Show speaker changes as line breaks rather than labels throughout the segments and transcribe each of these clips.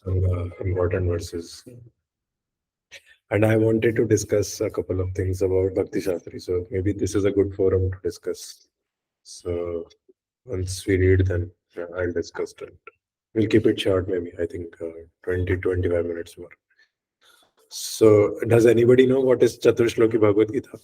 important verses. And I wanted to discuss a couple of things about Bhakti Shastri. So maybe this is a good forum to discuss. So once we read, then I'll discuss it. We'll keep it short, maybe. I think 20-25 minutes more. So does anybody know what is Chaturshloki Bhagavad Gita?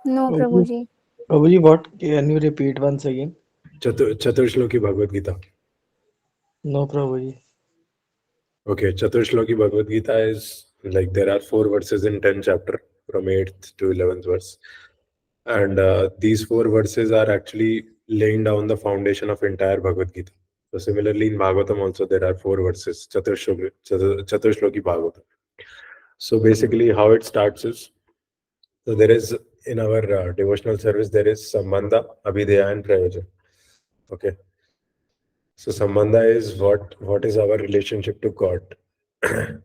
No, Prabhuji.
Prabhuji, what? Can you repeat once again?
Chaturshloki Bhagavad Gita.
No, Prabhuji.
Okay, Chaturshloki Bhagavad Gita is like there are 4 verses in 10 chapter from 8th to 11th verse. And these 4 verses are actually laying down the foundation of entire Bhagavad Gita. So similarly in Bhagavatam also there are 4 verses, Chaturshloki Bhagavatam. So basically how it starts is, so there is in our devotional service, there is Sambandha, Abhideya and Prayojan. Okay. So Sambandha is what is our relationship to God?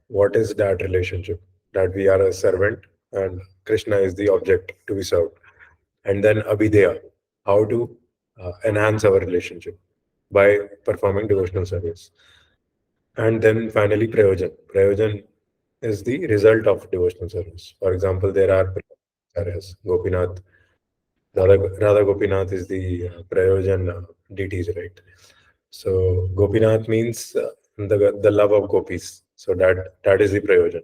What is that relationship? That we are a servant and Krishna is the object to be served. And then Abhideya, how to enhance our relationship by performing devotional service. And then finally Prayojan. Prayojan is the result of devotional service. For example, there are acharyas, Gopinath, Radha Gopinath is the Prayojan deities, right? So Gopinath means the love of gopis. So that is the Prayojan.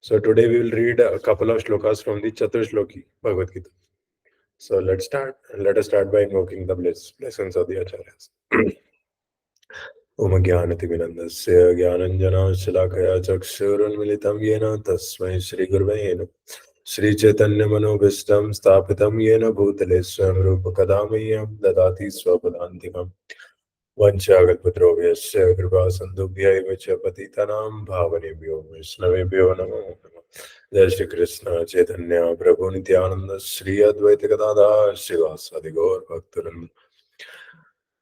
So today we will read a couple of shlokas from the Chaturshloki Bhagavad Gita. So let's start. Let us start by invoking the blessings of the acharyas. Om Jnanatimirandasya Jnananjana Chakshurunmilitam Yena Tasmai Shri Gurave Namaः. Shri Chaitanya Manobhishtam Sthapitam Yena Bhutale Swayam Rupa Kadamayyam Dadati Swapadantikam Vanchagalpatrovyasya Kripa Sandubhyaiva Cha Patitanam Bhavanebhyo Vaishnavebhyo Namo Namaः. Jai Shri Krishna Chaitanya Prabhu Nityananda Shri Advaita Gadadhar Srivasadi Gaur Bhaktavranda.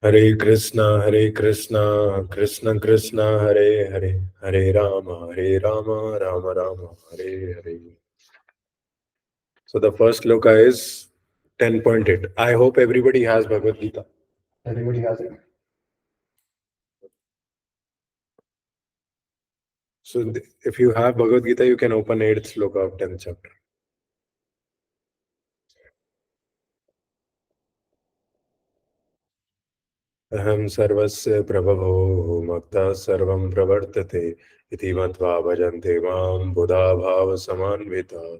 Hare Krishna, Krishna Krishna, Hare Hare, Hare Rama, Rama Rama, Hare Hare. So the first sloka is 10.8. I hope everybody has Bhagavad Gita. Everybody has it. So if you have Bhagavad Gita, you can open 8th sloka of 10th chapter. Aham sarvasya prabhavo makta sarvam pravartate iti matva bhajante mam buddha bhava samanvita.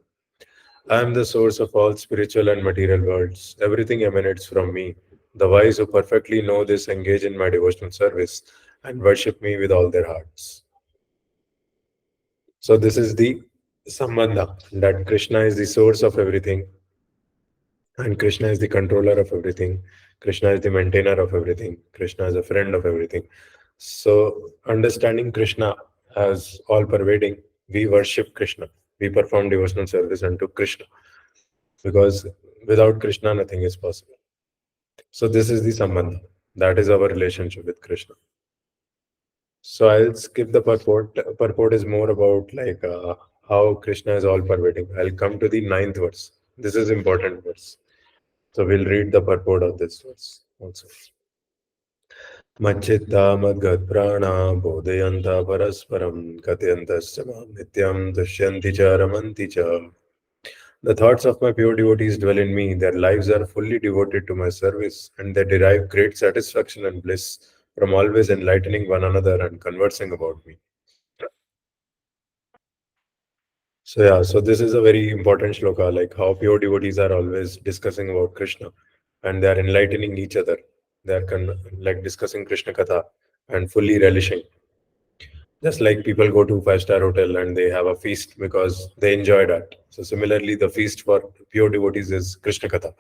I am the source of all spiritual and material worlds. Everything emanates from me. The wise who perfectly know this engage in my devotional service and worship me with all their hearts. So this is the sambandha, that Krishna is the source of everything and Krishna is the controller of everything. Krishna is the maintainer of everything. Krishna is a friend of everything. So understanding Krishna as all pervading, we worship Krishna. We perform devotional service unto Krishna. Because without Krishna, nothing is possible. So this is the sambandha. That is our relationship with Krishna. So I'll skip the purport. Purport is more about like how Krishna is all pervading. I'll come to the 9th verse. This is important verse. So we'll read the purport of this verse also. Machitta madgad prana bodhayanta parasparam katyantasya mam nityam dushyanti cha ramanti cha. The thoughts of my pure devotees dwell in me. Their lives are fully devoted to my service, and they derive great satisfaction and bliss from always enlightening one another and conversing about me. So yeah, so this is a very important shloka, like how pure devotees are always discussing about Krishna, and they are enlightening each other. They are like discussing Krishna Katha and fully relishing. Just like people go to five-star hotel and they have a feast because they enjoy that. So similarly, the feast for pure devotees is Krishna Katha.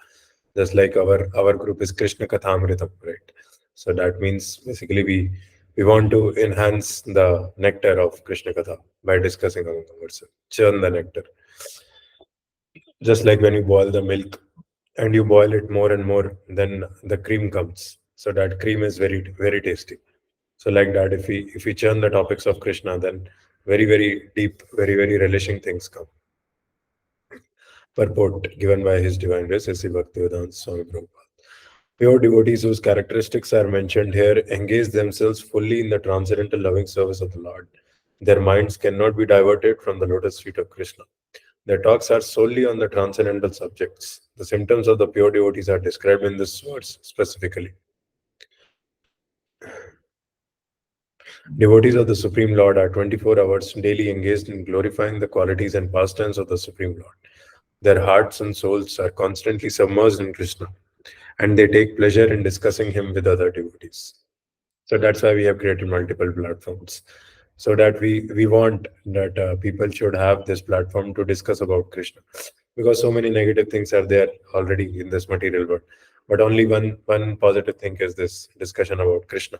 Just like our group is Krishna Katha Amritam, right? So that means basically we want to enhance the nectar of Krishna Katha by discussing among ourselves. Churn the nectar. Just like when you boil the milk and you boil it more and more, then the cream comes. So that cream is very tasty. So like that, if we churn the topics of Krishna, then very deep, very relishing things come. Purport given by His Divine Grace, S.C. Bhaktivedanta Swami Prabhupada. Pure devotees whose characteristics are mentioned here engage themselves fully in the transcendental loving service of the Lord. Their minds cannot be diverted from the lotus feet of Krishna. Their talks are solely on the transcendental subjects. The symptoms of the pure devotees are described in this verse specifically. Devotees of the Supreme Lord are 24 hours daily engaged in glorifying the qualities and pastimes of the Supreme Lord. Their hearts and souls are constantly submerged in Krishna, and they take pleasure in discussing him with other devotees. So that's why we have created multiple platforms, so that we want that people should have this platform to discuss about Krishna, because so many negative things are there already in this material world, but only one positive thing is this discussion about Krishna.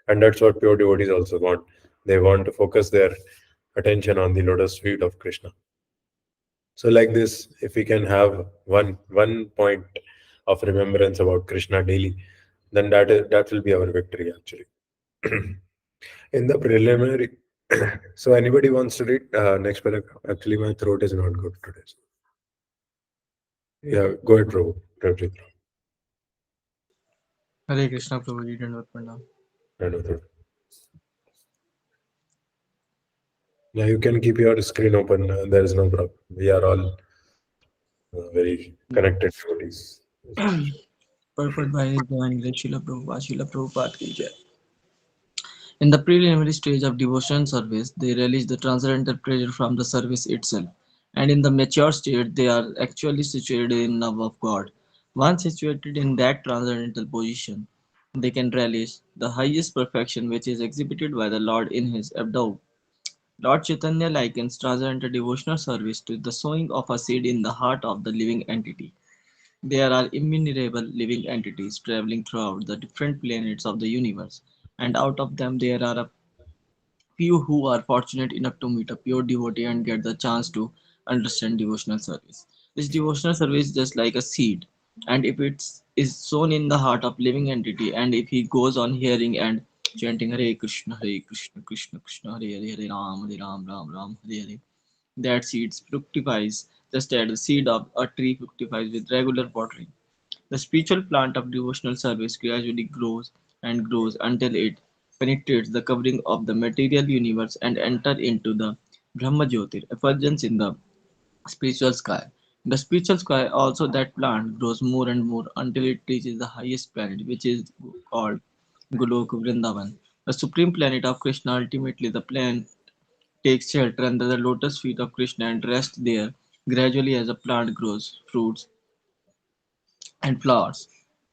And that's what pure devotees also want. They want to focus their attention on the lotus feet of Krishna. So like this, if we can have one point of remembrance about Krishna daily, then that will be our victory actually. In the preliminary, so anybody wants to read next paragraph? Actually, my throat is not good today. So. Yeah, go ahead, Prabhu. Prabhuji.
Hare Krishna, Prabhuji, Dandavat Pranam.
I know that. Yeah, you can keep your screen open. There is no problem. We are all very connected devotees.
Purport by His Divine Grace Srila Prabhupada ki jai. In the preliminary stage of devotion service, they relish the transcendental pleasure from the service itself, and in the mature state, they are actually situated in love of God. Once situated in that transcendental position, they can relish the highest perfection which is exhibited by the Lord in His abode. Lord Chaitanya likens transcendental devotional service to the sowing of a seed in the heart of the living entity. There are innumerable living entities traveling throughout the different planets of the universe, and out of them there are a few who are fortunate enough to meet a pure devotee and get the chance to understand devotional service. This devotional service is just like a seed, and if it is sown in the heart of living entity, and if he goes on hearing and chanting Hare Krishna, Hare Krishna, Krishna Krishna, Hare Hare, Hare Ram, Ram Ram, Hare Hare, that seed fructifies just as the seed of a tree fructifies with regular watering. The spiritual plant of devotional service gradually grows and grows until it penetrates the covering of the material universe and enters into the Brahma Jyotir, effulgence in the spiritual sky. The spiritual sky also that plant grows more and more until it reaches the highest planet, which is called Golok Vrindavan. The supreme planet of Krishna. Ultimately the plant takes shelter under the lotus feet of Krishna and rests there gradually as a plant grows fruits and flowers.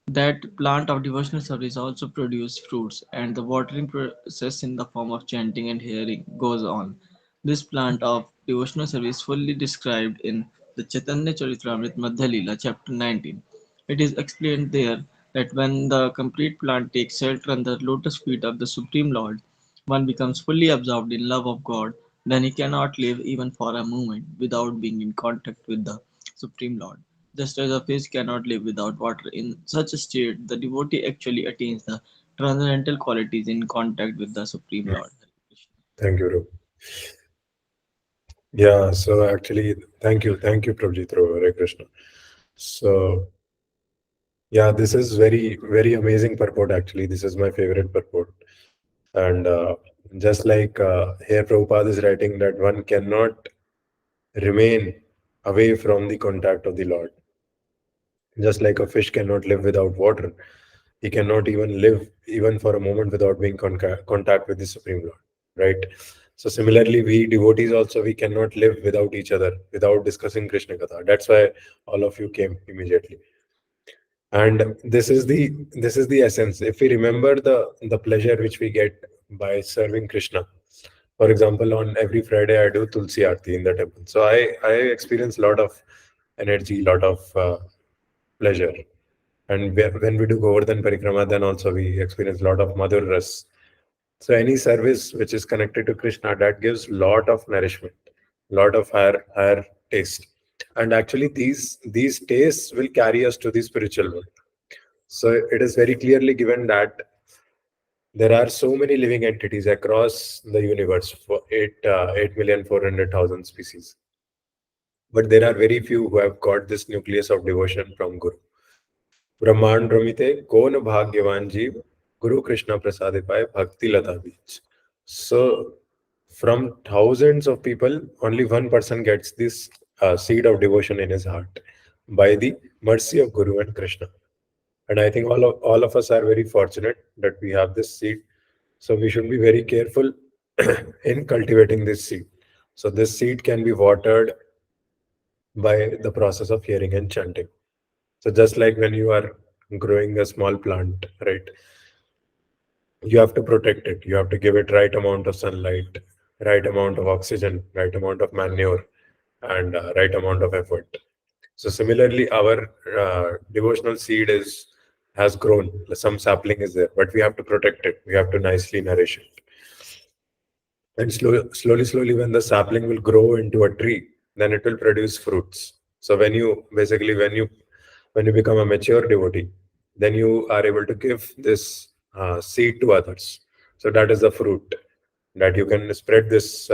That plant of devotional service also produces fruits, and the watering process in the form of chanting and hearing goes on. This plant of devotional service fully described in the Chaitanya Charitamrita Madhya Leela, chapter 19. It is explained there that when the complete plant takes shelter under the lotus feet of the Supreme Lord, one becomes fully absorbed in love of God, then he cannot live even for a moment without being in contact with the Supreme Lord. Just as a fish cannot live without water, in such a state, the devotee actually attains the transcendental qualities in contact with the Supreme Lord.
Thank you, Prabhu. Yeah, so actually, thank you, Prabhuji, Hare Krishna. So, yeah, this is very amazing purport. Actually, this is my favorite purport. And just like here, Prabhupada is writing that one cannot remain away from the contact of the Lord. Just like a fish cannot live without water, he cannot even live even for a moment without being contact with the Supreme Lord. Right. So similarly, we devotees also we cannot live without each other, without discussing Krishna Katha. That's why all of you came immediately. And this is the essence. If we remember the pleasure which we get by serving Krishna, for example, on every Friday I do Tulsi Aarti in the temple, so I experience a lot of energy, lot of pleasure. And when we do Govardhan Parikrama, then also we experience a lot of Madhur Ras. So any service which is connected to Krishna, that gives lot of nourishment, lot of higher taste. And actually these tastes will carry us to the spiritual world. So it is very clearly given that there are so many living entities across the universe for 8,400,000 species. But there are very few who have got this nucleus of devotion from Guru. ब्रह्मांड रमिते कौन भाग्यवान जीव Guru Krishna Prasade Pai Bhakti Lata Beach. So, from thousands of people, only one person gets this seed of devotion in his heart by the mercy of Guru and Krishna. And I think all of us are very fortunate that we have this seed. So we should be very careful in cultivating this seed. So this seed can be watered by the process of hearing and chanting. So just like when you are growing a small plant, right? You have to protect it. You have to give it right amount of sunlight, right amount of oxygen, right amount of manure, and right amount of effort. So similarly, our devotional seed has grown. Some sapling is there, but we have to protect it. We have to nicely nourish it. And slowly, when the sapling will grow into a tree, then it will produce fruits. So when you become a mature devotee, then you are able to give this seed to others. So that is the fruit that you can spread this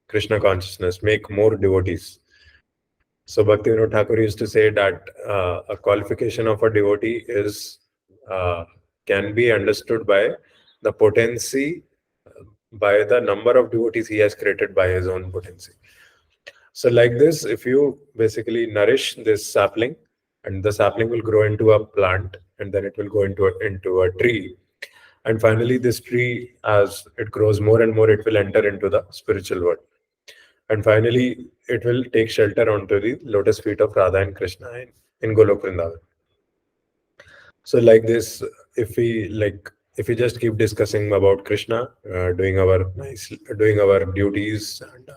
Krishna consciousness, make more devotees. So Bhaktivinoda Thakur used to say that a qualification of a devotee is can be understood by the potency, by the number of devotees he has created by his own potency. So like this, if you basically nourish this sapling, and the sapling will grow into a plant, and then it will go into a tree, and finally this tree, as it grows more and more, it will enter into the spiritual world, and finally it will take shelter onto the lotus feet of Radha and Krishna in Golok Vrindavan. So like this, if we just keep discussing about Krishna, doing our duties and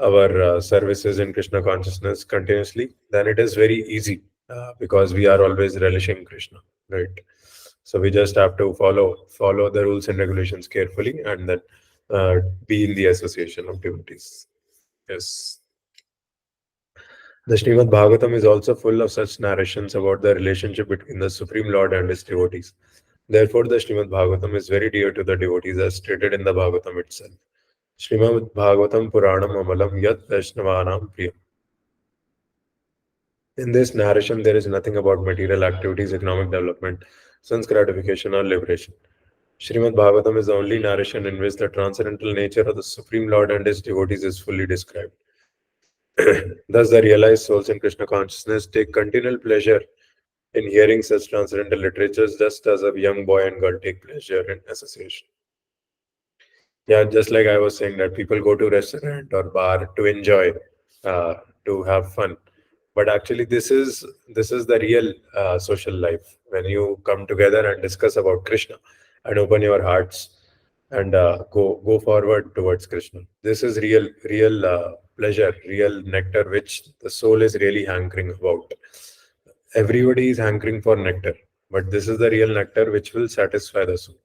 our services in Krishna consciousness continuously, then it is very easy because we are always relishing Krishna, right? So we just have to follow the rules and regulations carefully, and then uh, be in the association of devotees. Yes. The Srimad Bhagavatam is also full of such narrations about the relationship between the Supreme Lord and his devotees. Therefore, the Srimad Bhagavatam is very dear to the devotees as stated in the Bhagavatam itself. Srimad Bhagavatam Puranam Amalam Yat Vaishnavanam Priyam. In this narration, there is nothing about material activities, economic development, sense gratification, or liberation. Srimad Bhagavatam is the only narration in which the transcendental nature of the Supreme Lord and his devotees is fully described. Thus, the realized souls in Krishna consciousness take continual pleasure in hearing such transcendental literatures, just as a young boy and girl take pleasure in association. Yeah, just like I was saying that people go to restaurant or bar to enjoy, uh, to have fun, but actually this is the real social life when you come together and discuss about Krishna and open your hearts and go forward towards Krishna. This is real pleasure, real nectar which the soul is really hankering about. Everybody is hankering for nectar, but this is the real nectar which will satisfy the soul.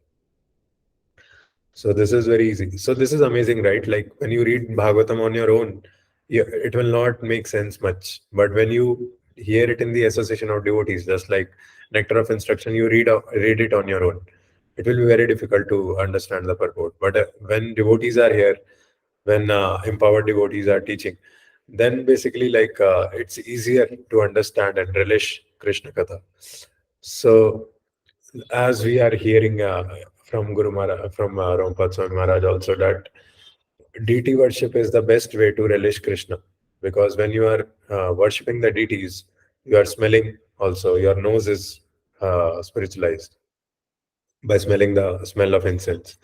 So this is very easy. So this is amazing, right? Like when you read Bhagavatam on your own, it will not make sense much. But when you hear it in the association of devotees, just like nectar of instruction, you read it on your own. It will be very difficult to understand the purport. But when devotees are here, when empowered devotees are teaching, then basically it's easier to understand and relish Krishna Katha. So as we are hearing from Guru Maharaj, from Rampad Swami Maharaj also, that deity worship is the best way to relish Krishna, because when you are worshipping the deities, you are smelling also. Your nose is spiritualized by smelling the smell of incense.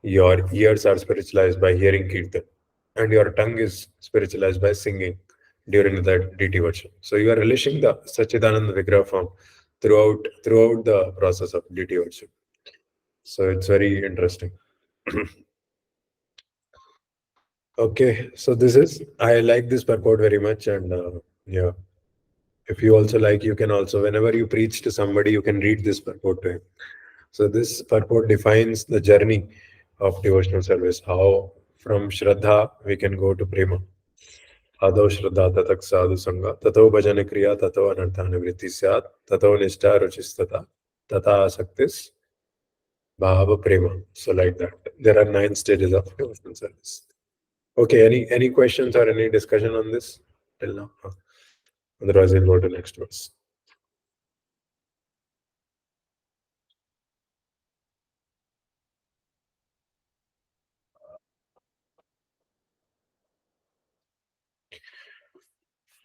Your ears are spiritualized by hearing kirtan, and your tongue is spiritualized by singing during the deity worship. So you are relishing the Sachidananda Vigraha form throughout the process of deity worship. So it's very interesting. Okay, so I like this purport very much, and yeah, if you also like, you can also, whenever you preach to somebody, you can read this purport to him. So this purport defines the journey of devotional service, how from Shraddha we can go to Prema. Adho Shraddha tatak sadhu sangha, tato bhajana kriya, tato anartha nivritti syat, tato nishta ruchistata, tata asaktis, bhava prema. So like that. There are 9 stages of devotional service. Okay, any questions or any discussion on this till now? Otherwise, we'll go to next verse.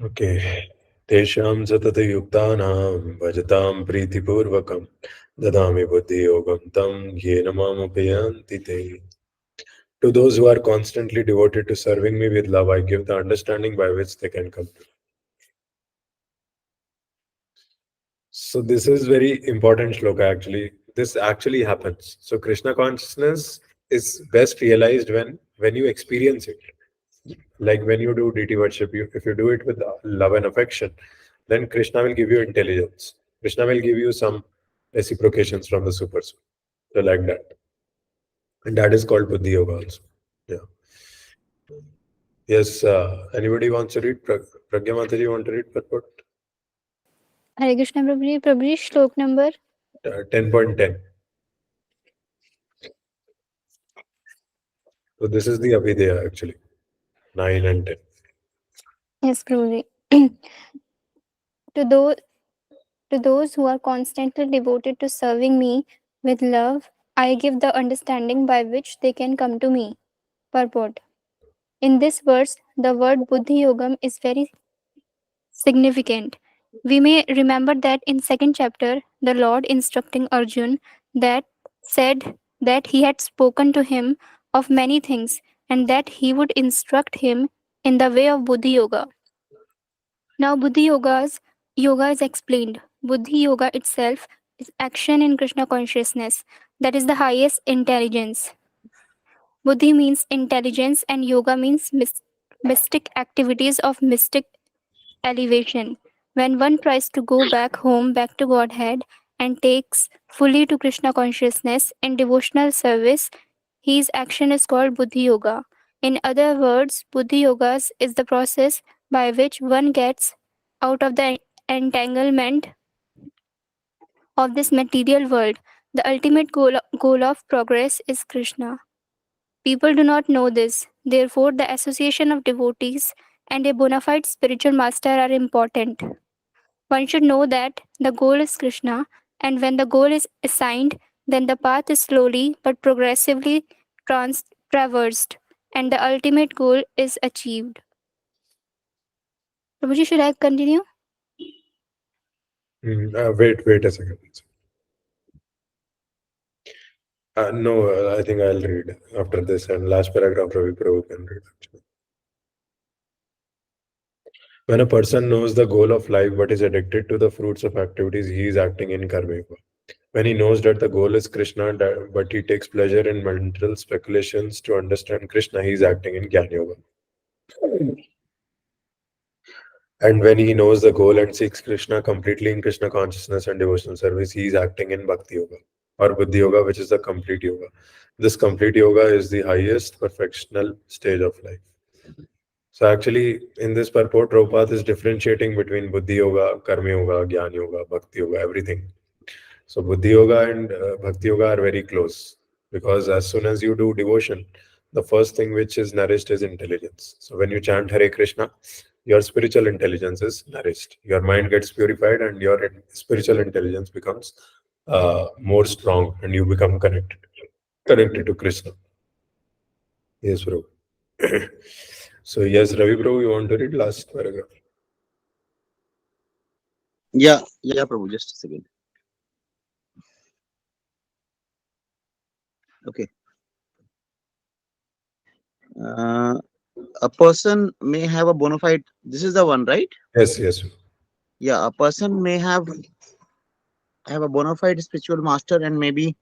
Okay. Tesham satatayuktanam bhajatam pritipurvakam dadami buddhi yogam tam yena mamupayanti te. To those who are constantly devoted to serving me with love, I give the understanding by which they can come to. So this is very important shloka actually. This actually happens. So Krishna consciousness is best realized when you experience it. Like when you do deity worship, if you do it with love and affection, then Krishna will give you intelligence. Krishna will give you some reciprocations from the super soul. So like that. And that is called Buddhi Yoga also. Yeah. Yes, anybody wants to read? Pragya Mataji, you want to read purport?
Hare Krishna Prabhuji. Prabhuji, shlok number.
10.10. So this is the Abhidheya actually. 9 and 10.
Yes, Prabhuji. to those to those who are constantly devoted to serving me with love, I give the understanding by which they can come to me. Purport. In this verse, the word Buddhi Yogam is very significant. We may remember that in second chapter, the Lord instructing Arjun that said that he had spoken to him of many things and that he would instruct him in the way of Buddhi Yoga. Now Yoga is explained. Buddhi Yoga itself is action in Krishna consciousness. That is the highest intelligence. Buddhi means intelligence and yoga means mystic activities of mystic elevation. When one tries to go back home, back to Godhead, and takes fully to Krishna consciousness in devotional service, his action is called Buddhi Yoga. In other words, Buddhi Yogas is the process by which one gets out of the entanglement of this material world. The ultimate goal of progress is Krishna. People do not know this. Therefore, the association of devotees and a bona fide spiritual master are important. One should know that the goal is Krishna, and when the goal is assigned, then the path is slowly but progressively traversed, and the ultimate goal is achieved. Prabhuji, should I continue?
Wait a second. No, I think I'll read after this and last paragraph Ravi Prabhu can read. Actually. When a person knows the goal of life but is addicted to the fruits of activities, he is acting in karma yoga. When he knows that the goal is Krishna, but he takes pleasure in mental speculations to understand Krishna, he is acting in Jnana yoga. And when he knows the goal and seeks Krishna completely in Krishna consciousness and devotional service, he is acting in Bhakti Yoga or Buddhi Yoga, which is the complete yoga. This complete yoga is the highest perfectional stage of life. So actually, in this purport, Prabhupada is differentiating between Buddhi Yoga, Karma Yoga, Jnana Yoga, Bhakti Yoga, everything. So Buddhi Yoga and Bhakti Yoga are very close because as soon as you do devotion, the first thing which is nourished is intelligence. So when you chant Hare Krishna, your spiritual intelligence is nourished. Your mind gets purified and your spiritual intelligence becomes more strong and you become connected to Krishna. Yes, bro. So yes, Ravi bro, you want to read last paragraph?
Yeah, Prabhu, just a second. Okay. Uh, a person may have a bona fide, this is the one, right?
Yes.
Yeah, a person may have a bona fide spiritual master and may be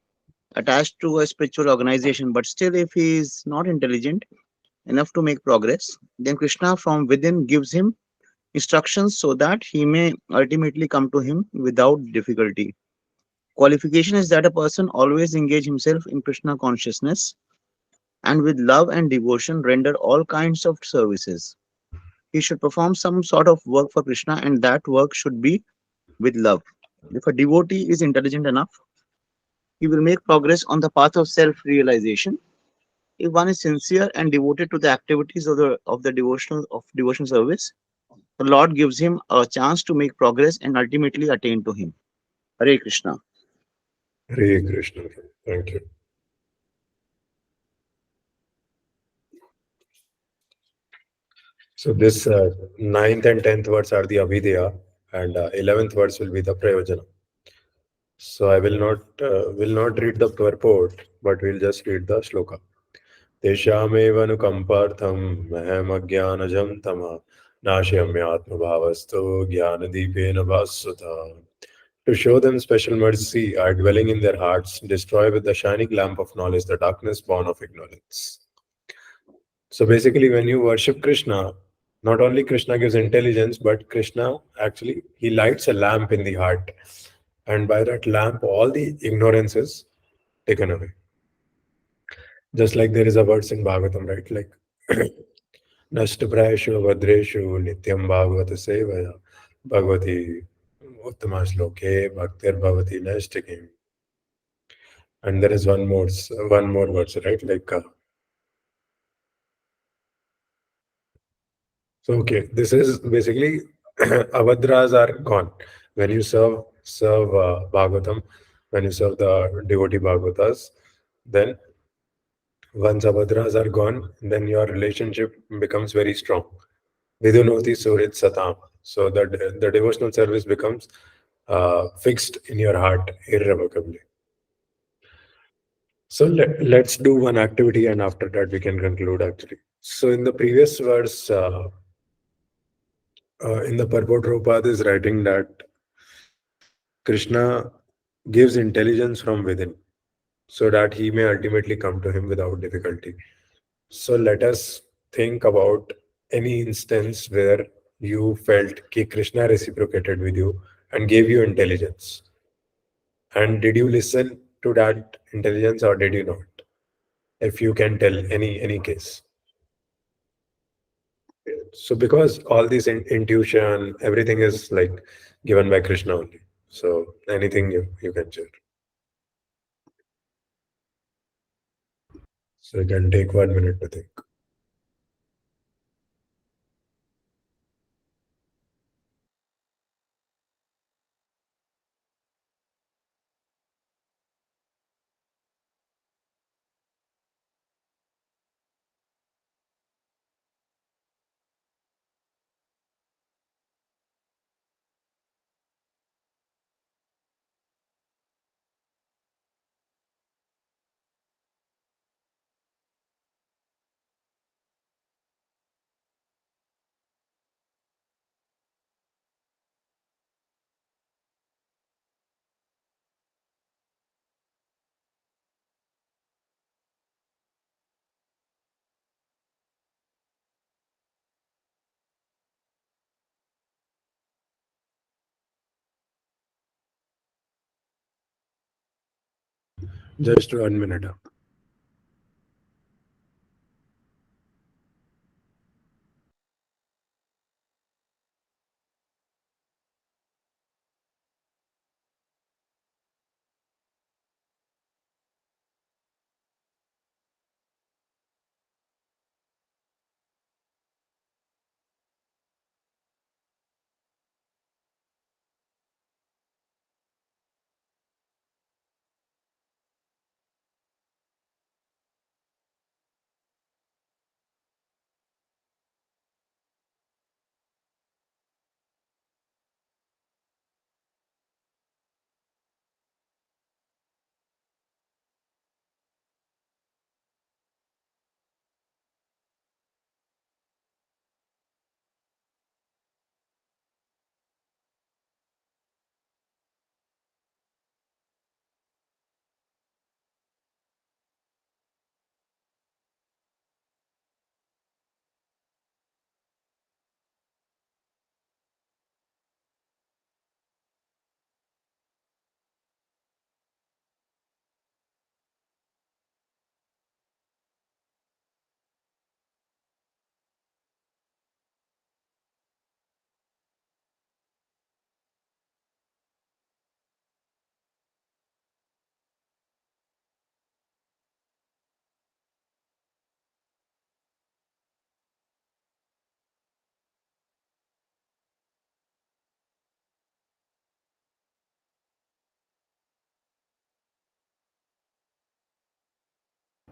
attached to a spiritual organization, but still, if he is not intelligent enough to make progress, then Krishna from within gives him instructions so that he may ultimately come to him without difficulty. Qualification is that a person always engage himself in Krishna consciousness and with love and devotion render all kinds of services. He should perform some sort of work for Krishna, and that work should be with love. If a devotee is intelligent enough, he will make progress on the path of self-realization. If one is sincere and devoted to the activities of the devotional service, the Lord gives him a chance to make progress and ultimately attain to him. Hare Krishna.
Hare Krishna. Thank you. So this ninth and 10th words are the Avidya, and 11th words will be the Prayojana. So I will not read the purport, but we'll just read the shloka. तेषामेव अनुकम्पार्थं महमज्ञानजं तमः नाशयम्यात्मभावस्तु ज्ञानदीपेन भास्वता. To show them special mercy, are dwelling in their hearts, destroy with the shining lamp of knowledge the darkness born of ignorance. So basically, when you worship Krishna, not only Krishna gives intelligence, but Krishna actually he lights a lamp in the heart, and by that lamp, all the ignorance is taken away. Just like there is a verse in Bhagavatam, right? Like Nashtaprayashu Vadreshu Nityam Bhagavata Sevaya Bhagavati Uttama Shloke Bhaktir Bhavati Nashtakim. And there is one more verse, right? Like so. Okay, this is basically avadras are gone when you serve Bhagavatam, when you serve the devotee Bhagavatas. Then once avadras are gone, then your relationship becomes very strong. Vidunoti Surit Satam. So the devotional service becomes fixed in your heart irrevocably. So let's do one activity and after that we can conclude actually. So in the previous verse, in the purport, Prabhupada is writing that Krishna gives intelligence from within so that he may ultimately come to him without difficulty. So let us think about any instance where you felt that Krishna reciprocated with you and gave you intelligence. And did you listen to that intelligence or did you not? If you can tell any case. So because all this intuition, everything is like given by Krishna only. So anything you can share. So you can take 1 minute to think. Just 1 minute up.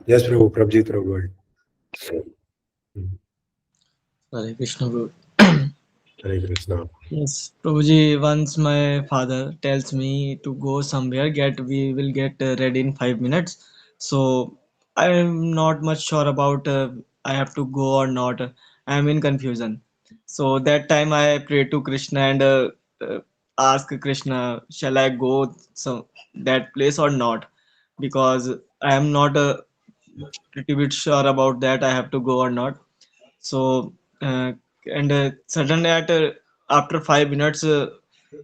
Yes, Prabhu, Prabhjit Prabhu.
Hare Krishna, bro.
Hare Krishna.
Yes, Prabhuji, once my father tells me to go somewhere, we will get ready in 5 minutes. So I am not much sure about I have to go or not. I am in confusion. So that time I pray to Krishna and uh, ask Krishna, shall I go some that place or not? Because I am not pretty bit sure about that I have to go or not. So and suddenly after 5 minutes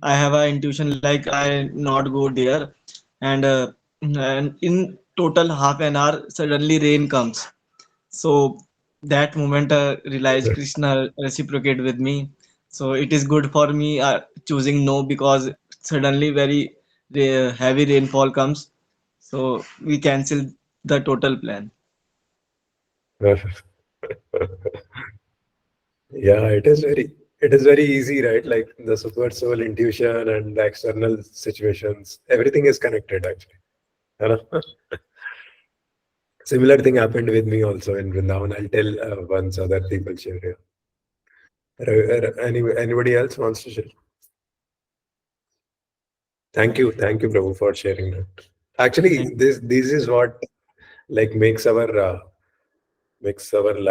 I have an intuition like I not go there, and in total half an hour suddenly rain comes. So that moment realize Krishna reciprocate with me. So it is good for me choosing no, because suddenly very heavy rainfall comes. So we cancel the total plan.
Yeah, it is very easy, right? Like the super soul intuition and the external situations, everything is connected actually. है ना? Similar thing happened with me also in Vrindavan. I'll tell once other people share here. Anybody else wants to share? Thank you, Prabhu, for sharing that. Actually,
Thank
this is what like makes our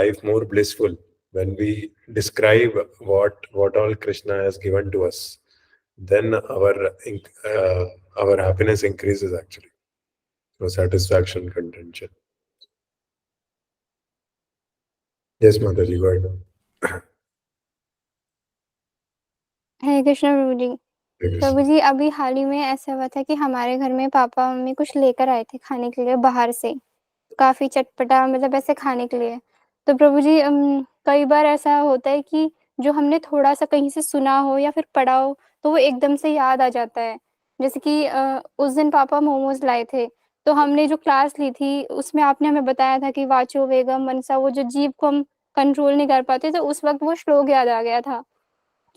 life more blissful when we describe what all Krishna has given to us. Then our happiness increases actually. So satisfaction, contention. Yes, Mataji, go ahead.
Hare Krishna Prabhu ji.
Hare Krishna.
प्रभु जी, अभी हाल ही में ऐसा हुआ था कि हमारे घर में papa mummy कुछ लेकर आए थे खाने के लिए बाहर से, काफ़ी चटपटा, मतलब ऐसे खाने के लिए। तो प्रभु जी कई बार ऐसा होता है कि जो हमने थोड़ा-सा कहीं से सुना हो या फिर पढ़ा हो, तो वो एकदम से याद आ जाता है। जैसे कि उस दिन पापा मोमोज़ लाए थे, तो हमने जो क्लास ली थी, उसमें आपने हमें बताया था कि वाचो वेगम मनसा, वो जो जीभ को हम कंट्रोल नहीं कर पाते, तो उस वक़्त वो श्लोक याद आ गया था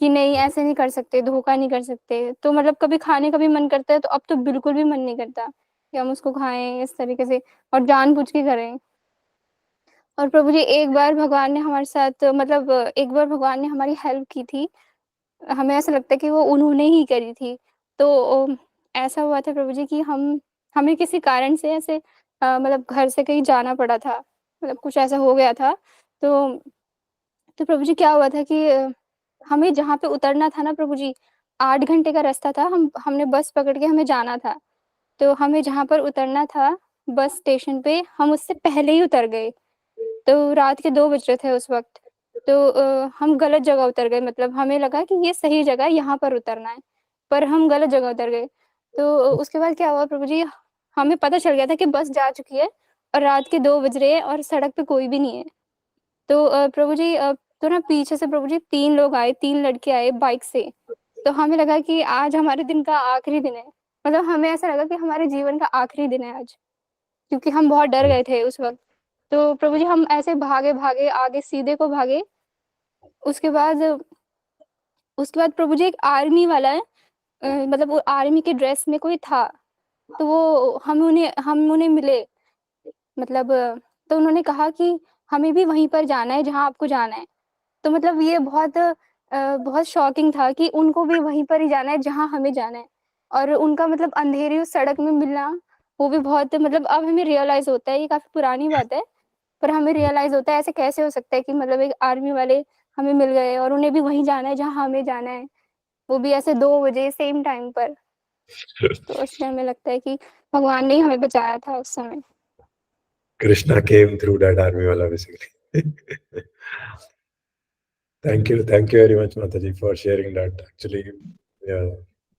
कि नहीं, ऐसे नहीं कर सकते, धोखा नहीं कर सकते। तो मतलब कभी खाने का भी मन करता है, तो अब तो बिल्कुल भी मन नहीं करता कि हम उसको खाएँ इस तरीके से और जानबूझ के करें। और प्रभु जी, एक बार भगवान ने हमारे साथ, मतलब एक बार भगवान ने हमारी हेल्प की थी। हमें ऐसा लगता है कि वो उन्होंने ही करी थी। तो ऐसा हुआ था प्रभु जी कि हमें किसी कारण से ऐसे मतलब घर से कहीं जाना पड़ा था। मतलब कुछ ऐसा हो गया था। तो प्रभु जी क्या हुआ था कि हमें जहाँ पे उतरना था ना प्रभु जी, 8 घंटे का रास्ता था। हमने बस पकड़ के हमें जाना था। तो हमें जहाँ पर उतरना था बस स्टेशन पे, हम उससे पहले ही उतर गए। तो रात के 2 बज रहे थे उस वक़्त। तो हम गलत जगह उतर गए, मतलब हमें लगा कि ये सही जगह है, यहाँ पर उतरना है, पर हम गलत जगह उतर गए। तो उसके बाद क्या हुआ प्रभु जी, हमें पता चल गया था कि बस जा चुकी है और रात के 2 बज रहे हैं और सड़क पे कोई भी नहीं है। तो प्रभु जी तो ना पीछे से प्रभु जी 3 लोग आए, 3 लड़के आए बाइक से। तो हमें लगा कि आज हमारे दिन का आखिरी दिन है। मतलब हमें ऐसा लगा कि हमारे जीवन का आखिरी दिन है आज, क्योंकि हम बहुत डर गए थे उस वक़्त। तो प्रभु जी हम ऐसे भागे-भागे आगे सीधे को भागे। उसके बाद प्रभु जी एक आर्मी वाला है, मतलब वो आर्मी के ड्रेस में कोई था। तो वो हम उन्हें मिले, मतलब तो उन्होंने कहा कि हमें भी वहीं पर जाना है जहाँ आपको जाना है। तो मतलब ये बहुत शॉकिंग था कि उनको भी वहीं पर ही जाना है जहाँ हमें जाना है। और उनका मतलब अंधेरी उस सड़क में मिलना, वो भी बहुत, मतलब अब हमें रियलाइज़ होता है, ये काफ़ी पुरानी बात है। पर हमें रियलाइज़ होता है ऐसे कैसे हो सकता है कि मतलब एक आर्मी वाले हमें मिल गए और उन्हें भी वहीं जाना है जहाँ हमें जाना है। वो भी ऐसे 2 बजे सेम टाइम पर। तो इसलिए हमें लगता है कि भगवान ने ही हमें बचाया था उस समय।
Krishna came through that army wala basically. Thank you very much, Mataji, for sharing that. Actually, yeah,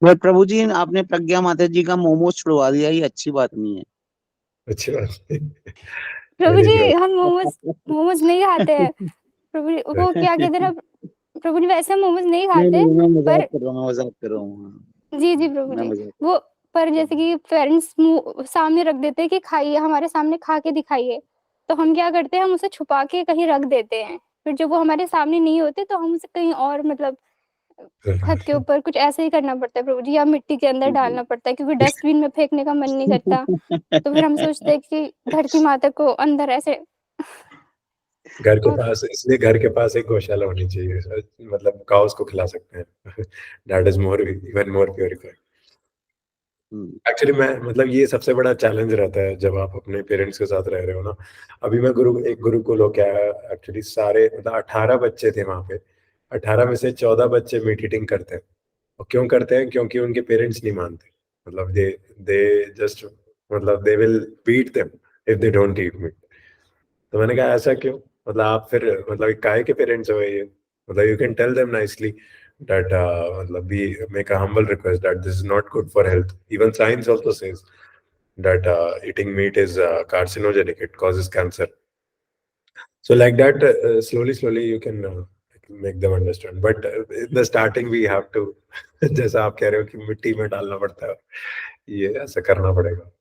पर प्रभु जी, आपने प्रज्ञा माता जी का मोमोज छुड़वा दिया, ये अच्छी बात नहीं है।
अच्छी बात है।
प्रभु
नहीं,
जी,
bro.
हम मोमोज़ नहीं खाते हैं। प्रभु जी वो क्या कहते हैं ना, प्रभु जी वैसे मोमोज़ नहीं
नहीं
खाते,
नहीं, मैं मजाक
पर
कर रहा हूँ, मैं मजाक कर रहा हूँ। हाँ,
जी, जी प्रभु
मैं
जी।
मजाक।
वो पर जैसे कि पेरेंट्स मुँह सामने रख देते हैं कि खाइए, हमारे सामने खा के दिखाइए। तो हम क्या करते हैं, हम उसे छुपा के कहीं रख देते हैं। फिर जब वो हमारे सामने नहीं होते तो हम उसे कहीं और, मतलब छत के ऊपर कुछ ऐसे ही करना पड़ता है प्रभु जी, या मिट्टी के अंदर डालना पड़ता है, क्योंकि डस्टबिन में फेंकने का मन नहीं करता। तो फिर हम सोचते हैं कि धरती माता को अंदर ऐसे
घर के
और
पास, इसलिए घर के पास एक गौशाला होनी चाहिए, मतलब काउस को खिला सकते हैं। That is more, even more purified.
Hmm,
actually मैं, मतलब ये सबसे बड़ा चैलेंज रहता है जब आप अपने पेरेंट्स के साथ रह रहे हो ना। अभी मैं एक गुरुकुल हो क्या, एक्चुअली सारे मतलब 18 बच्चे थे वहां पे। 18 में से 14 बच्चे मीट ईटिंग करते हैं। और क्यों करते हैं? क्योंकि उनके पेरेंट्स नहीं मानते। मतलब दे जस्ट, मतलब they will beat them if they don't eat meat. तो मैंने कहा ऐसा क्यों? मतलब आप फिर, मतलब काय के पेरेंट्स हो ये? मतलब you can tell them nicely that मतलब be make a humble request that this is not good for health. Even science also says that eating meat is carcinogenic, it causes cancer. So like that, slowly you can make them understand, but in the starting we have to जैसा आप कह रहे हो कि मिट्टी में डालना पड़ता है, ये ऐसा करना पड़ेगा,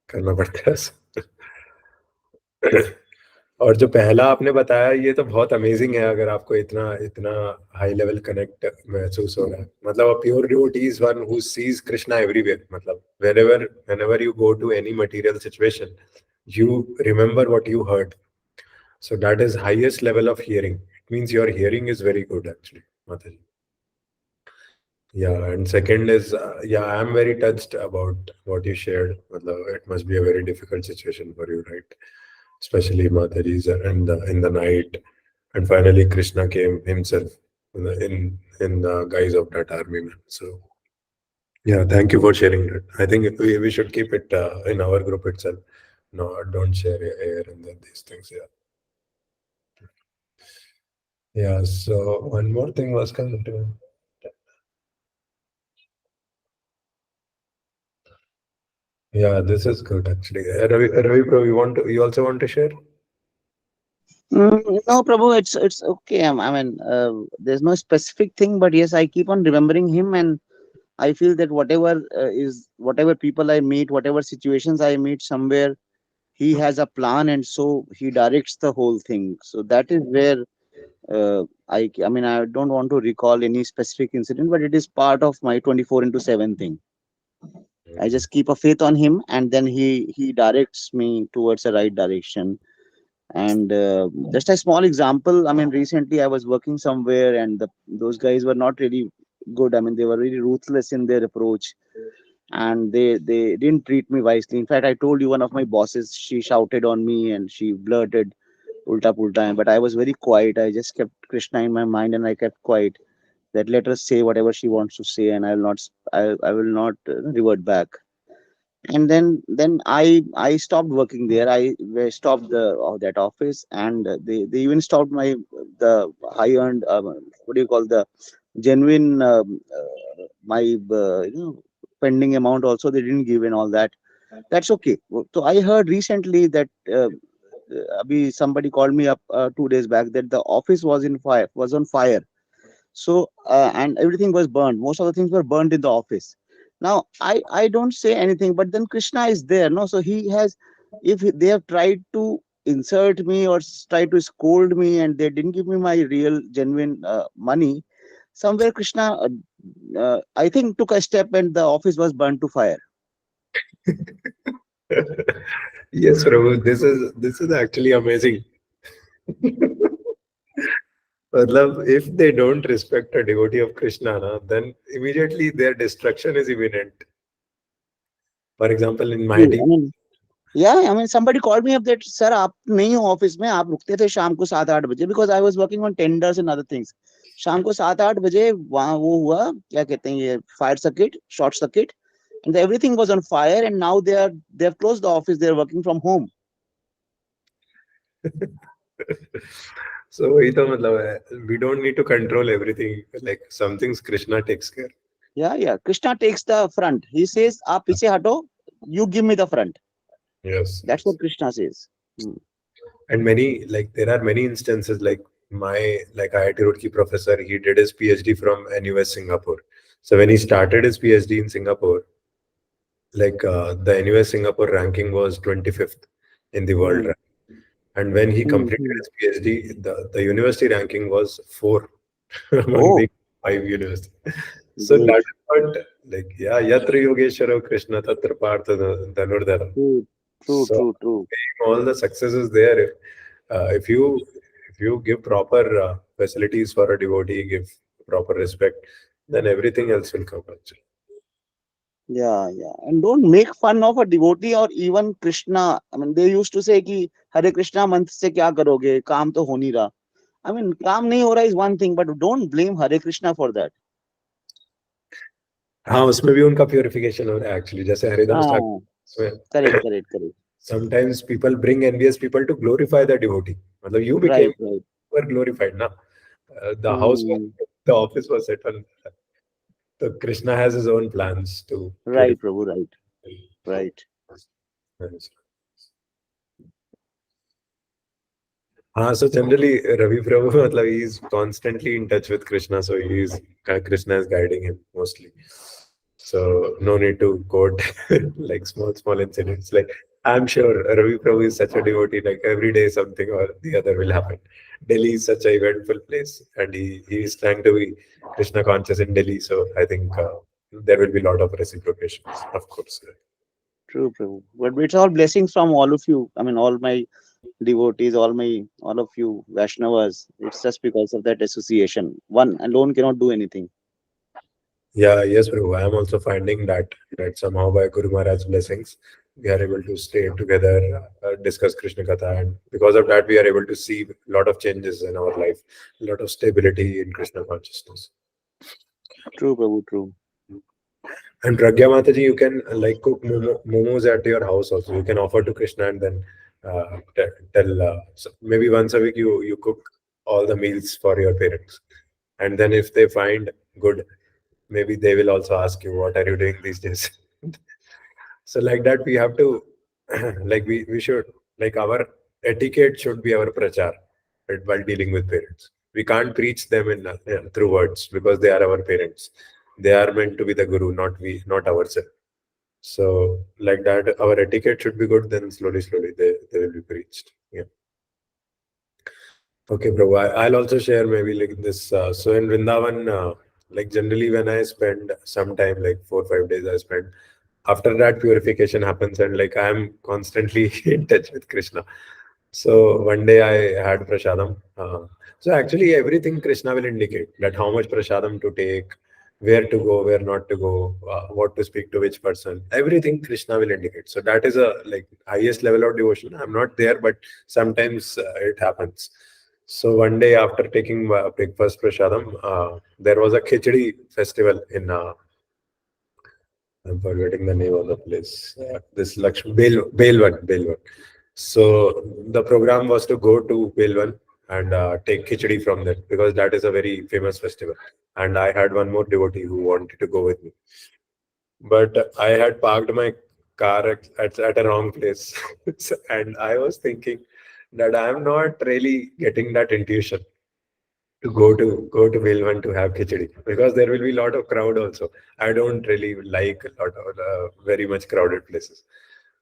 करना पड़ता है ऐसा। और जो पहला आपने बताया ये तो बहुत अमेजिंग है, अगर आपको इतना इतना हाई लेवल कनेक्ट महसूस हो रहा है। मतलब a pure devotee is one who seize Krishna everywhere. मतलब whenever you go to any material situation, you remember what you heard. So that is highest level of hearing. It means your hearing is very good actually, Mataji. Yeah, and second is, yeah, I'm very touched about what you shared. Matlab, it must be a very difficult situation for you, right? Especially Mataji's in the night, and finally Krishna came himself in the guise of that army man. So yeah, thank you for sharing that. I think we should keep it in our group itself. No, don't share air and then these things. Yeah, yeah. So one more thing was coming to. Yeah, this is good actually. Ravi bro, you also want to share?
No, Prabhu, it's okay. I mean, there's no specific thing, but yes, I keep on remembering him, and I feel that whatever people I meet, whatever situations I meet, somewhere he has a plan, and so he directs the whole thing. So that is where I mean, I don't want to recall any specific incident, but it is part of my 24 into 7 thing. I just keep a faith on him, and then he directs me towards the right direction. And just a small example, I mean, recently I was working somewhere, and those guys were not really good. I mean, they were really ruthless in their approach, and they didn't treat me wisely. In fact, I told you, one of my bosses, she shouted on me and she blurted ulta pulta, but I was very quiet. I just kept Krishna in my mind, and I kept quiet, that let her say whatever she wants to say, and I will not revert back. And then I stopped working there. I stopped that office, and they even stopped the high earned, what do you call, the genuine, my pending amount also they didn't give, and all that. That's okay. So I heard recently that somebody called me up 2 days back, that the office was on fire. So and everything was burned. Most of the things were burned in the office. Now I don't say anything, but then Krishna is there, no? So he has, if they have tried to insert me or try to scold me, and they didn't give me my real genuine money, somewhere Krishna, I think, took a step, and the office was burned to fire.
Yes, Prabhu, this is actually amazing. मतलब, if they don't respect a devotee of Krishna, na, then immediately their destruction is imminent. For example, in my
True. I
team,
mean, yeah, I mean, somebody called me up that, sir, आप नहीं हो office में, आप रुकते थे शाम को 7-8 बजे, because I was working on tenders and other things. शाम को 7-8 बजे वहाँ वो हुआ, क्या कहते हैं ये, fire circuit, short circuit, and everything was on fire, and now they have closed the office, they are working from home.
so वही तो मतलब है, we don't need to control everything. Like some things Krishna takes care.
Yeah, Krishna takes the front. He says, आप पीछे हटो, you give me the front.
Yes,
That's
yes.
what Krishna says.
And many, like there are many instances, like my, like IIT Roorkee professor, he did his PhD from NUS Singapore. So when he started his PhD in Singapore, like the NUS Singapore ranking was 25th in the world.
Hmm.
And when he
Hmm.
completed
Hmm.
his PhD, the university ranking was 4 among
Oh,
the 5 universities. So
great.
that is what, like, yeah, Yatra Yogeshwaro Krishna Tatra Partha Dhanurdhara.
True, true,
So
true, true.
all the successes there. If you If you give proper facilities for a devotee, give proper respect, then everything else will come actually.
Yeah, yeah. And don't make fun of a devotee or even Krishna. I mean, they used to say कि Hare Krishna मंत्र से क्या करोगे? काम तो हो नहीं रहा. I mean, काम नहीं हो रहा is one thing, but don't blame Hare Krishna for that.
हाँ, उसमें भी उनका प्योरिफिकेशन हो रहा है एक्चुअली, जैसे हरिदास
हाँ,
ठाकुर
correct,
उसमें
correct, correct.
sometimes people bring envious people to glorify the devotee. मतलब you became
Right, right.
were glorified ना. The house was,
Hmm.
the office was set on. So Krishna has his own plans to
Right,
purify.
Prabhu, right, right.
So generally Ravi Prabhu मतलब he is constantly in touch with Krishna, so Krishna is guiding him mostly. So no need to quote like small incidents. Like I'm sure Ravi Prabhu is such a devotee. Like every day something or the other will happen. Delhi is such a eventful place, and he is trying to be Krishna conscious in Delhi. So I think there will be a lot of reciprocations, of course.
True, Prabhu. But it's all blessings from all of you. I mean, all my devotees, all of you Vaishnavas. It's just because of that association. One alone cannot do anything.
Yeah, yes, Prabhu. I am also finding that somehow by Guru Maharaj's blessings, we are able to stay together, discuss Krishna Katha, and because of that, we are able to see a lot of changes in our life, a lot of stability in Krishna consciousness.
True, Prabhu, true.
And Pragya Mataji, you can like cook momos at your house also. You can offer to Krishna and then tell. So maybe once a week you cook all the meals for your parents, and then if they find good, maybe they will also ask you, "What are you doing these days?" So like that, we have to like we should like our etiquette should be our prachar, right, while dealing with parents. We can't preach them in through words because they are our parents. They are meant to be the guru, not ourselves. So like that, our etiquette should be good. Then slowly they will be preached. Yeah. Okay, bro. I'll also share maybe like this. So in Vrindavan, like generally when I spend some time, like 4 or 5 days, I spend. After that, purification happens, and like I'm constantly in touch with Krishna. So one day I had prasadam. So actually, everything Krishna will indicate that how much prasadam to take, where to go, where not to go, what to speak to which person. Everything Krishna will indicate. So that is a like highest level of devotion. I'm not there, but sometimes it happens. So one day after taking breakfast prasadam, there was a khichdi festival in I'm forgetting the name of the place. This Lakshmi Belwan. So the program was to go to Belwan and take khichdi from there because that is a very famous festival. And I had one more devotee who wanted to go with me, but I had parked my car at a wrong place, and I was thinking that I am not really getting that intuition to go to Velvan to have khichdi because there will be a lot of crowd also. I don't really like a lot of very much crowded places.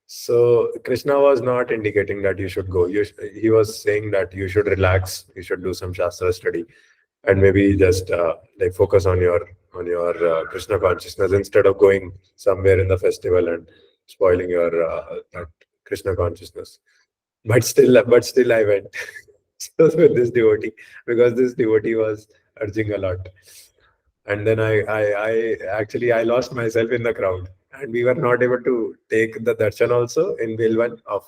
So Krishna was not indicating that you should go. He was saying that you should relax, you should do some shastra study, and maybe just like focus on your Krishna consciousness instead of going somewhere in the festival and spoiling your that Krishna consciousness. But still, I went. So with this devotee, because this devotee was urging a lot, and then I lost myself in the crowd, and we were not able to take the darshan also in Belwan of.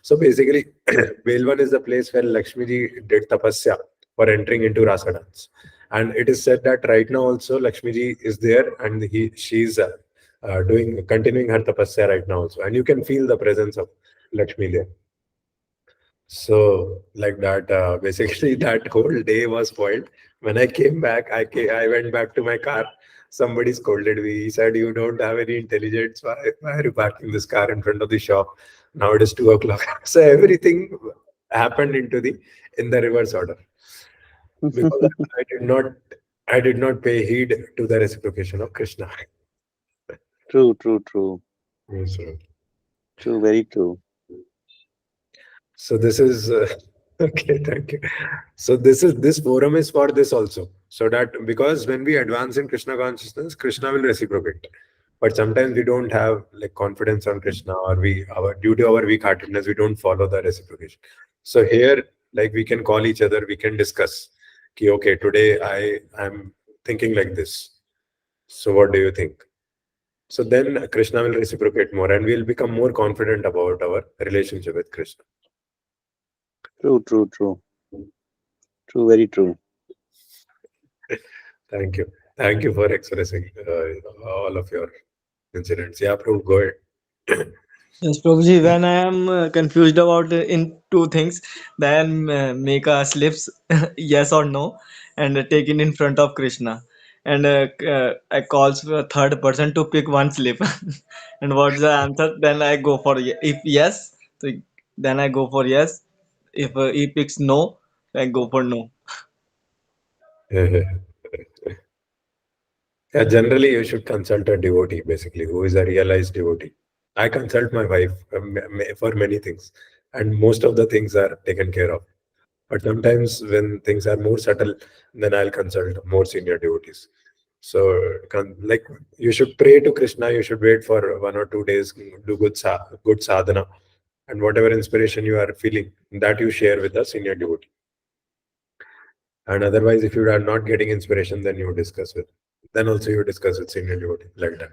So basically, Belwan is the place where Lakshmi ji did tapasya for entering into rasa dance, and it is said that right now also Lakshmi ji is there, and she's doing continuing her tapasya right now also, and you can feel the presence of Lakshmi there. So like that, basically that whole day was spoiled. When I came back, I went back to my car. Somebody scolded me. He said, "You don't have any intelligence. Why are you parking this car in front of the shop? Now it is 2 o'clock." So everything happened in the reverse order because I did not pay heed to the reciprocation of Krishna.
True, true, true.
Yes, sir.
True, very true.
So this is okay. Thank you. So this forum is for this also. So that because when we advance in Krishna consciousness, Krishna will reciprocate. But sometimes we don't have like confidence on Krishna, or we our due to our weak heartedness, we don't follow the reciprocation. So here Like we can call each other, we can discuss. Ki, okay, today I'm thinking like this. So what do you think? So then Krishna will reciprocate more, and we'll become more confident about our relationship with Krishna.
True, true, true. True, very true.
Thank you. Thank you for expressing all of your incidents. Yeah, Prabhu, go ahead.
Yes, Prabhuji, when I am confused about in two things, then make a slips yes or no and take it in front of Krishna. And I calls for a third person to pick one slip. And what's the answer? Then I go for if yes, so then I go for yes. If he picks no, I go for no.
Yeah, generally, you should consult a devotee, basically, who is a realized devotee. I consult my wife for many things, and most of the things are taken care of. But sometimes, when things are more subtle, then I'll consult more senior devotees. So, like, you should pray to Krishna. You should wait for 1 or 2 days, do good sadhana, and whatever inspiration you are feeling, that you share with the senior devotee. And otherwise, if you are not getting inspiration, then you discuss with. Then also you discuss with senior devotee like that.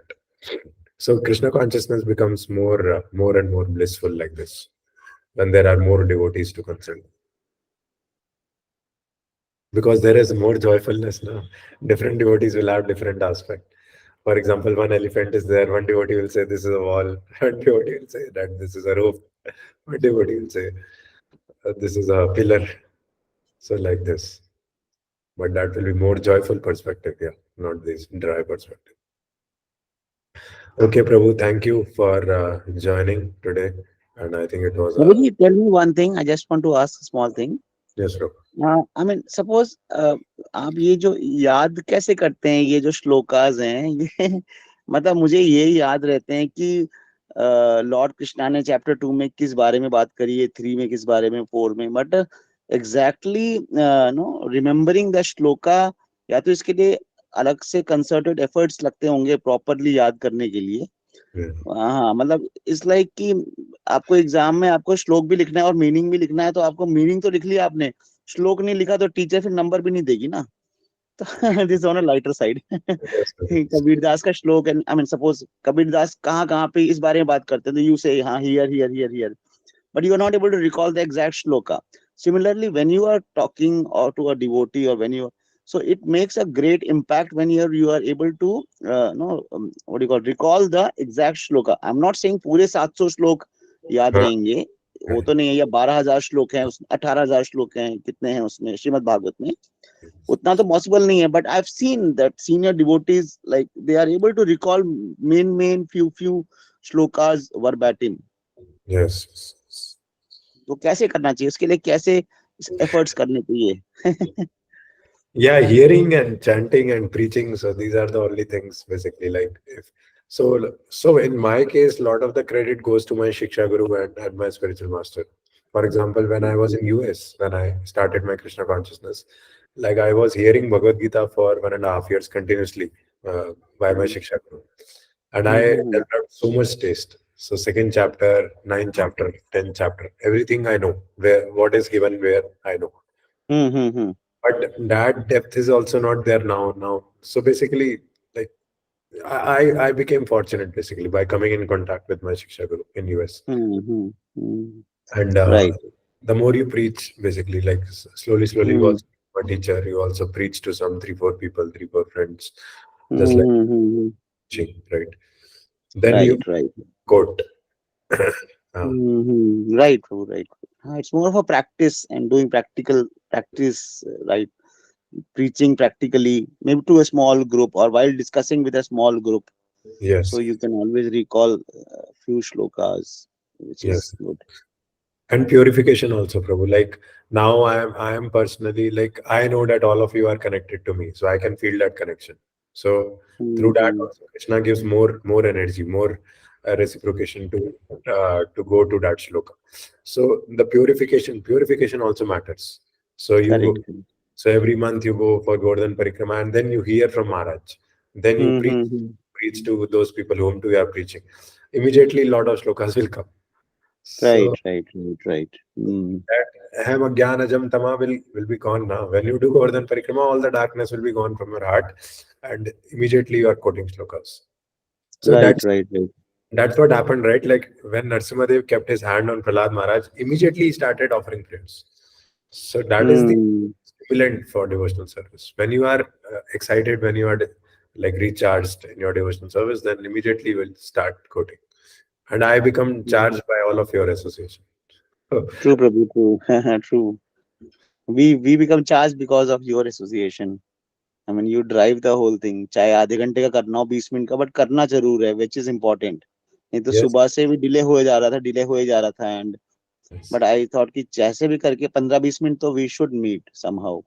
So Krishna consciousness becomes more and more blissful like this when there are more devotees to consult, because there is more joyfulness now. Different devotees will have different aspect. For example, one elephant is there. One devotee will say this is a wall. One devotee will say that this is a rope. One devotee will say this is a pillar. So like this. But that will be more joyful perspective, yeah, not this dry perspective. Okay, Prabhu, thank you for joining today. And I think it was a
Prabhuji, tell me one thing. I just want to ask a small thing.
yes, Prabhu.
I mean, suppose आप ये जो याद कैसे करते हैं, ये जो श्लोकास हैं, ये मतलब मुझे ये याद रहते हैं कि लॉर्ड कृष्णा ने चैप्टर 2 में किस बारे में बात करी है, 3 में किस बारे में, 4 में, but exactly no remembering the shloka, या तो इसके लिए अलग से कंसर्टेड एफर्ट्स लगते होंगे प्रॉपरली याद करने के लिए। हाँ, मतलब इट्स लाइक कि आपको एग्जाम में आपको श्लोक भी लिखना है और मीनिंग भी लिखना है, तो आपको मीनिंग तो लिख लिया आपने, श्लोक नहीं लिखा तो टीचर फिर नंबर भी नहीं देगी ना। तो this on a lighter side.
Yes, Prabhu.
Kabirdas का श्लोक, आई मीन सपोज कबीरदास कहाँ पे इस बारे में बात करते हैं, तो यू से हाँ here here here here, but you are not able to recall the exact shloka. Similarly, when you are talking or to a devotee, or when you, so it makes a great impact when you are able to no what do you call, recall the exact shloka. I'm not saying पूरे 700 श्लोक याद
हाँ,
रहेंगे, वो तो नहीं है, या 12,000 श्लोक हैं, 18,000 श्लोक हैं, कितने हैं उसमें श्रीमद् भागवत में, उतना तो पॉसिबल नहीं है, but I have seen that senior devotees like they are able to recall main few shlokas verbatim.
yes.
तो कैसे करना चाहिए, उसके लिए कैसे एफर्ट्स करने चाहिए?
Yeah, hearing and chanting and preaching. So these are the only things basically. Like if so in my case, a lot of the credit goes to my Shiksha Guru and my spiritual master. For example, when I was in US, when I started my Krishna consciousness, like I was hearing Bhagavad Gita for 1.5 years continuously by my Shiksha Guru. And I developed so much taste. So second chapter, 9th chapter, 10th chapter, everything I know. Where what is given where I know. But that depth is also not there now. So basically, like I became fortunate basically by coming in contact with my Shiksha Guru in US. And
Right.
the more you preach, basically, like slowly, you also become a teacher. You also preach to some 3-4 people, 3-4 friends, just like teaching, right? Then you
Right.
quote.
Right, Prabhu, right. It's more of a practice and doing practical practice, right? Preaching practically, maybe to a small group or while discussing with a small group.
Yes,
So you can always recall a few shlokas, which
yes.
is good.
And purification also, Prabhu. Like now I am personally, like I know that all of you are connected to me, so I can feel that connection. So through that also, Krishna gives more energy, more reciprocation to go to that shloka. So the purification also matters. So
Correct.
so every month you go for Govardhan Parikrama, and then you hear from Maharaj. Then you preach to those people whom to you are preaching. Immediately, a lot of shlokas will come. So
Right. Mm.
that ahem agyanajam tama will be gone now. When you do Govardhan Parikrama, all the darkness will be gone from your heart, and immediately you are quoting slokas. So that's what happened, right? Like when Narsimhadev kept his hand on Prahlad Maharaj, immediately he started offering prayers. So that is the
Mm.
stimulant for devotional service. When you are excited, when you are like recharged in your devotional service, then immediately you will start quoting. And I become charged by all of your association.
True, Prabhu, true. True. We become charged because of your association. I mean, you drive the whole thing. चाहे आधे घंटे का करना हो 20 minute का but करना जरूर है which is important. नहीं तो
Yes,
सुबह से भी डिले हुए जा रहा था and
yes,
but I thought कि जैसे भी करके 15-20 मिनट तो we should meet somehow.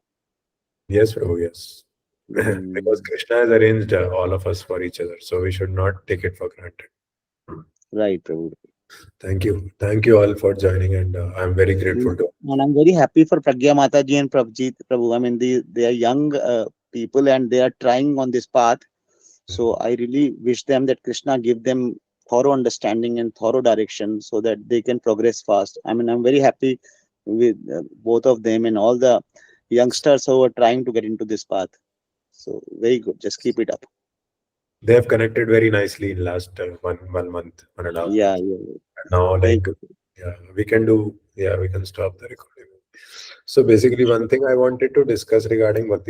yes, Prabhu, yes. Because
Hmm.
Krishna has arranged all of us for each other, so we should not take it for granted.
Right, Prabhu.
Thank you all for joining, and I'm very grateful to.
And I'm very happy for Pragya Mataji and Prabhjit Prabhu. I mean, they are young people and they are trying on this path. So I really wish them that Krishna give them thorough understanding and thorough direction so that they can progress fast. I mean, I'm very happy with both of them and all the youngsters who are trying to get into this path. So very good. Just keep it up.
They have connected very nicely in last 1 month, 1.5 months.
Yeah.
And now,
Very
like,
good.
yeah, we can stop the recording. So basically, one thing I wanted to discuss regarding Bhakti